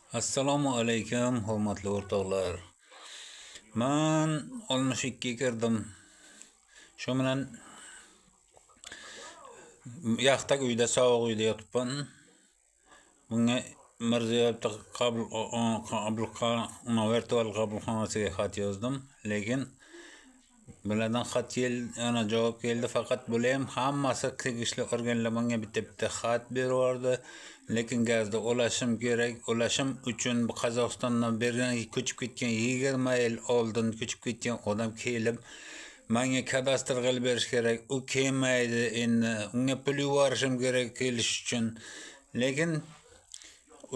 Assalomu alaykum, hurmatli o'rtoqlar. Men 62 ga kirdim. Shu bilan yaxtak uyda, sovuq uyda yotibman. Bunga Mirziyoyevda virtual qabulxonasiga xat yozdim, lekin bulardan xat yana javob keldi, faqat bular ham hammasi tegishli organlar menga bitta xat berib lekin gazda ulashim kerak. Ulashim uchun Qozog'istondan bergan ko'chib ketgan 20 yil oldin ko'chib ketgan odam kelib menga kadastr qilib berish kerak. U kelmaydi endi. Unga pul yuborishim kerak kelish uchun. Lekin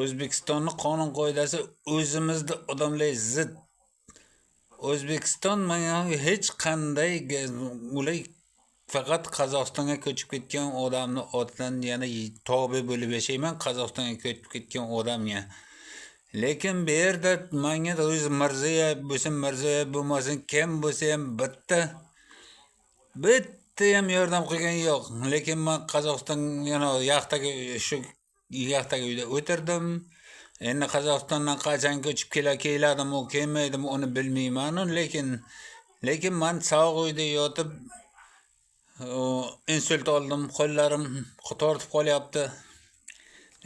O'zbekistonning qonun qoidasi o'zimizda odamlar zid. O'zbekiston menga hech qanday ular faqat Qozog'istonga ko'chib ketgan odamni otdan yana tobe bo'lib yashayman Qozog'istonga ko'chib ketgan odamga. Lekin bu yerda menga o'zi Mirziyoyev bo'lmasin, kim bo'lsa ham bitta ham yordam qilgan yo'q. Lekin men Qozog'iston yana yaxtaga uyda o'tirdim. Endi Qozog'istondan qachon ko'chib keladimi, kelmaydimi uni bilmayman, lekin men sovuq uyda yotib insult oldim, qo'llarim tortib qolyapti.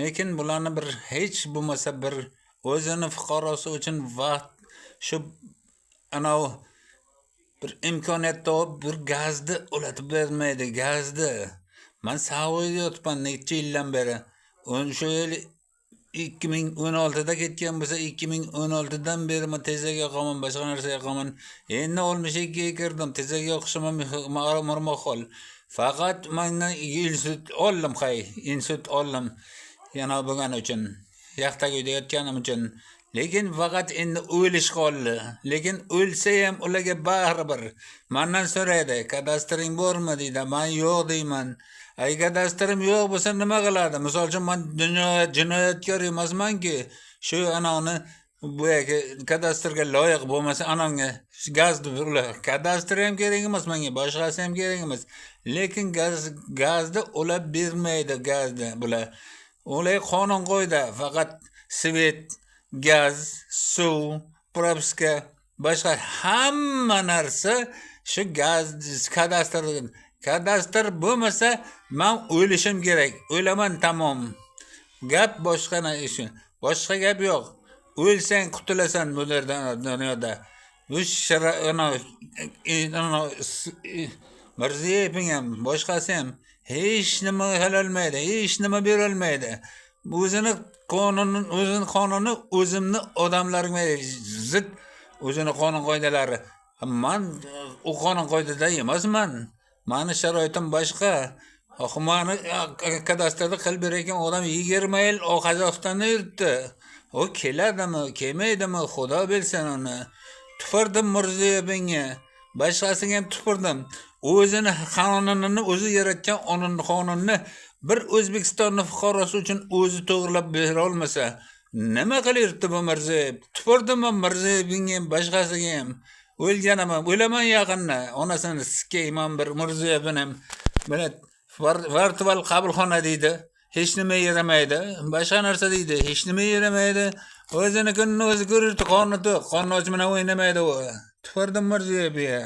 Lekin bularni bir hech bo'lmasa bir o'zini fuqarosi uchun vaqt shu bir imkoniyat topib bir gazni ulatib bermaydi, gazni. Men sovuq uyda yotibman necha yildan beri. Shu yil 2016da ketgan bo'lsa 2016dan beri men tezak yoqaman, boshqa narsa yoqaman. Endi 62 ga kirdim, tezak yoqishim ma'qul. Faqat mendan insult oldim. Yana bo'lgan uchun, yaxtaga uyda yotganim uchun. Lekin faqat endi o'lish qoldi. Lekin o'lsa ham ularga baribir. Mendan so'raydi, kadastring bormi deydi. Men yo'q deyman. Ay kadastrim yo'q bo'lsa nima qiladi? Misol uchun men jinoyatkor emasman-ki. Shu bu kadastrga loyiq bo'lmasa anonga gazni ular. Kadastr ham kerak emas menga, boshqasi ham kerak emas. Lekin gazni ulab bermaydi gazni bular. Ular qonun qo'ydi, faqat svet, gaz, suv, propiska, boshqa hamma narsa shu gaz kadastr bo'lmasa men o'lishim kerak. O'laman tamom. Gap boshqa gap yo'q. O'lsang qutulasan bu dunyoda. Bu Mirziyoyev ham boshqasi ham hech nima qilolmaydi, hech nima berolmaydi. O'zini qonuni o'zimni odamlarimga zid o'zini qonun qoidalari. Men u qonun qoidada emasman. Meni sharoitim boshqa. Meni kadastrda qilib bergan odam 20 yil Qozog'istonda yuribdi. O keladimi, kelmaydimi, Xudo bilsin uni. Tufirdim Mirziyoyevga. Boshqasiga ham tufirdim. O'zini qonunini o'zi yaratgan qonunni bir O'zbekistonning fuqarosi uchun o'zi to'g'rilab bera olmasa, nima qilyapti bu Mirziyoyev? Tufirdim Mirziyoyevga, boshqasiga ham. O'laman yaqinda. Onasini sikkayman bir Mirziyoyevni ham. Virtual qabulxona deydi. Hech nima yaramaydi. Boshqa narsa deydi. Hech nima yaramaydi. O'zini kunni o'zi ko'rib qonni bilan o'ynamaydi u. Tufirdim Mirziyoyevga.